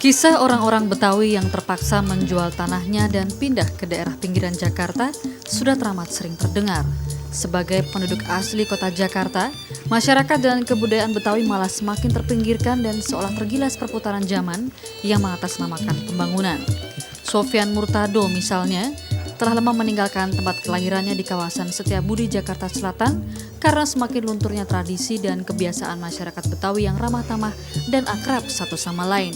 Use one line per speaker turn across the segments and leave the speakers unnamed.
Kisah orang-orang Betawi yang terpaksa menjual tanahnya dan pindah ke daerah pinggiran Jakarta sudah teramat sering terdengar. Sebagai penduduk asli kota Jakarta, masyarakat dan kebudayaan Betawi malah semakin terpinggirkan dan seolah tergilas perputaran zaman yang mengatasnamakan pembangunan. Sofyan Murtado misalnya, telah lama meninggalkan tempat kelahirannya di kawasan Setiabudi, Jakarta Selatan karena semakin lunturnya tradisi dan kebiasaan masyarakat Betawi yang ramah tamah dan akrab satu sama lain.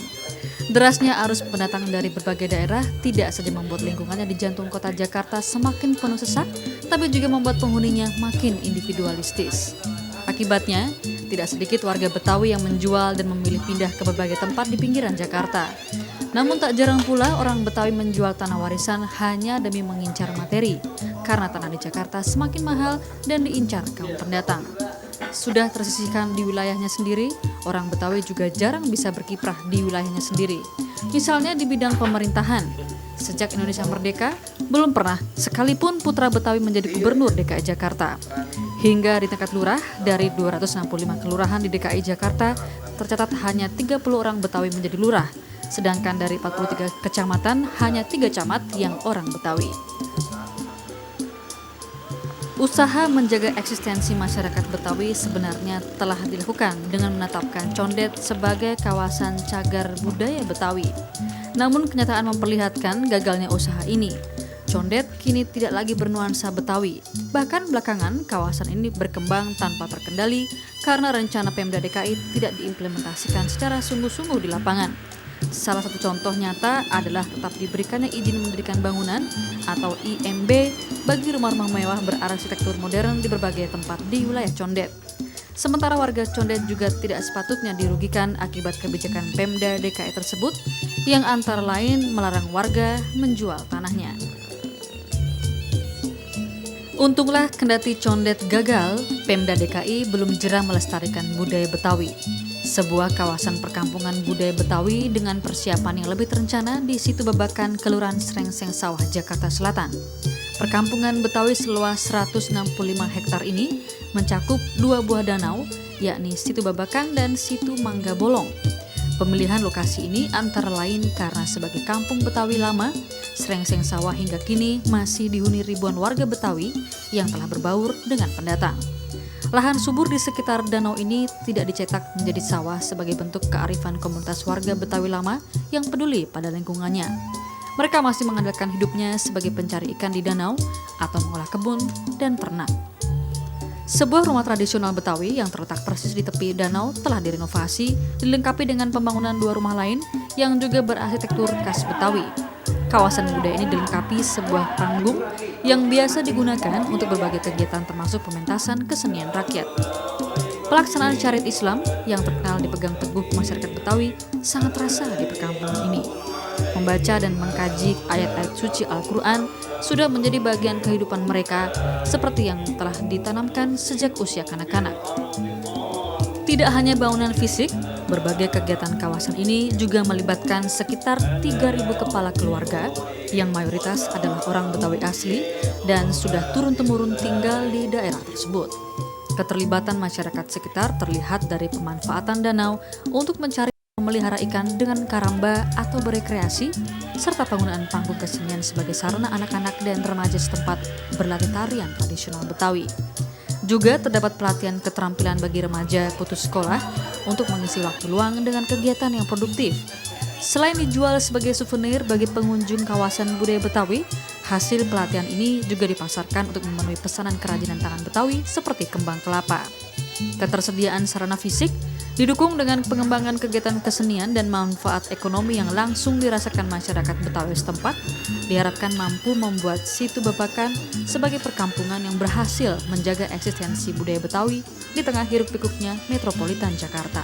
Derasnya arus pendatang dari berbagai daerah tidak saja membuat lingkungannya di jantung kota Jakarta semakin penuh sesak, tapi juga membuat penghuninya makin individualistis. Akibatnya, tidak sedikit warga Betawi yang menjual dan memilih pindah ke berbagai tempat di pinggiran Jakarta. Namun tak jarang pula orang Betawi menjual tanah warisan hanya demi mengincar materi, karena tanah di Jakarta semakin mahal dan diincar kaum pendatang. Sudah tersisihkan di wilayahnya sendiri, orang Betawi juga jarang bisa berkiprah di wilayahnya sendiri. Misalnya di bidang pemerintahan. Sejak Indonesia merdeka, belum pernah sekalipun putra Betawi menjadi gubernur DKI Jakarta. Hingga di tingkat lurah, dari 265 kelurahan di DKI Jakarta, tercatat hanya 30 orang Betawi menjadi lurah. Sedangkan dari 43 kecamatan, hanya 3 camat yang orang Betawi. Usaha menjaga eksistensi masyarakat Betawi sebenarnya telah dilakukan dengan menetapkan Condet sebagai kawasan cagar budaya Betawi. Namun kenyataan memperlihatkan gagalnya usaha ini. Condet kini tidak lagi bernuansa Betawi. Bahkan belakangan kawasan ini berkembang tanpa terkendali karena rencana Pemda DKI tidak diimplementasikan secara sungguh-sungguh di lapangan. Salah satu contoh nyata adalah tetap diberikannya izin mendirikan bangunan atau IMB bagi rumah-rumah mewah berarsitektur modern di berbagai tempat di wilayah Condet. Sementara warga Condet juga tidak sepatutnya dirugikan akibat kebijakan Pemda DKI tersebut yang antara lain melarang warga menjual tanahnya. Untunglah kendati Condet gagal, Pemda DKI belum jera melestarikan budaya Betawi. Sebuah kawasan perkampungan budaya Betawi dengan persiapan yang lebih terencana di Situ Babakan, Kelurahan Srengseng Sawah, Jakarta Selatan. Perkampungan Betawi seluas 165 hektar ini mencakup 2 buah danau, yakni Situ Babakan dan Situ Mangga Bolong. Pemilihan lokasi ini antara lain karena sebagai kampung Betawi lama, Srengseng Sawah hingga kini masih dihuni ribuan warga Betawi yang telah berbaur dengan pendatang. Lahan subur di sekitar danau ini tidak dicetak menjadi sawah sebagai bentuk kearifan komunitas warga Betawi lama yang peduli pada lingkungannya. Mereka masih mengandalkan hidupnya sebagai pencari ikan di danau atau mengolah kebun dan ternak. Sebuah rumah tradisional Betawi yang terletak persis di tepi danau telah direnovasi, dilengkapi dengan pembangunan 2 rumah lain yang juga berarsitektur khas Betawi. Kawasan budaya ini dilengkapi sebuah panggung yang biasa digunakan untuk berbagai kegiatan termasuk pementasan kesenian rakyat. Pelaksanaan syariat Islam yang terkenal dipegang teguh masyarakat Betawi sangat terasa di perkampungan ini. Membaca dan mengkaji ayat-ayat suci Al-Quran sudah menjadi bagian kehidupan mereka seperti yang telah ditanamkan sejak usia kanak-kanak. Tidak hanya bangunan fisik, berbagai kegiatan kawasan ini juga melibatkan sekitar 3.000 kepala keluarga yang mayoritas adalah orang Betawi asli dan sudah turun-temurun tinggal di daerah tersebut. Keterlibatan masyarakat sekitar terlihat dari pemanfaatan danau untuk mencari memelihara ikan dengan karamba atau berekreasi, serta penggunaan panggung kesenian sebagai sarana anak-anak dan remaja setempat berlatih tarian tradisional Betawi. Juga terdapat pelatihan keterampilan bagi remaja putus sekolah untuk mengisi waktu luang dengan kegiatan yang produktif. Selain dijual sebagai souvenir bagi pengunjung kawasan budaya Betawi, hasil pelatihan ini juga dipasarkan untuk memenuhi pesanan kerajinan tangan Betawi seperti kembang kelapa. Ketersediaan sarana fisik didukung dengan pengembangan kegiatan kesenian dan manfaat ekonomi yang langsung dirasakan masyarakat Betawi setempat, diharapkan mampu membuat Situ Babakan sebagai perkampungan yang berhasil menjaga eksistensi budaya Betawi di tengah hiruk-pikuknya metropolitan Jakarta.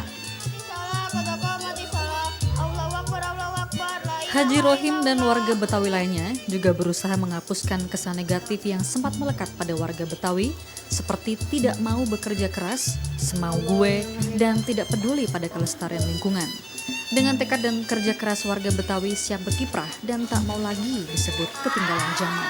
Haji Rohim dan warga Betawi lainnya juga berusaha menghapuskan kesan negatif yang sempat melekat pada warga Betawi, seperti tidak mau bekerja keras, semau gue, dan tidak peduli pada kelestarian lingkungan. Dengan tekad dan kerja keras warga Betawi siap berkiprah dan tak mau lagi disebut ketinggalan zaman.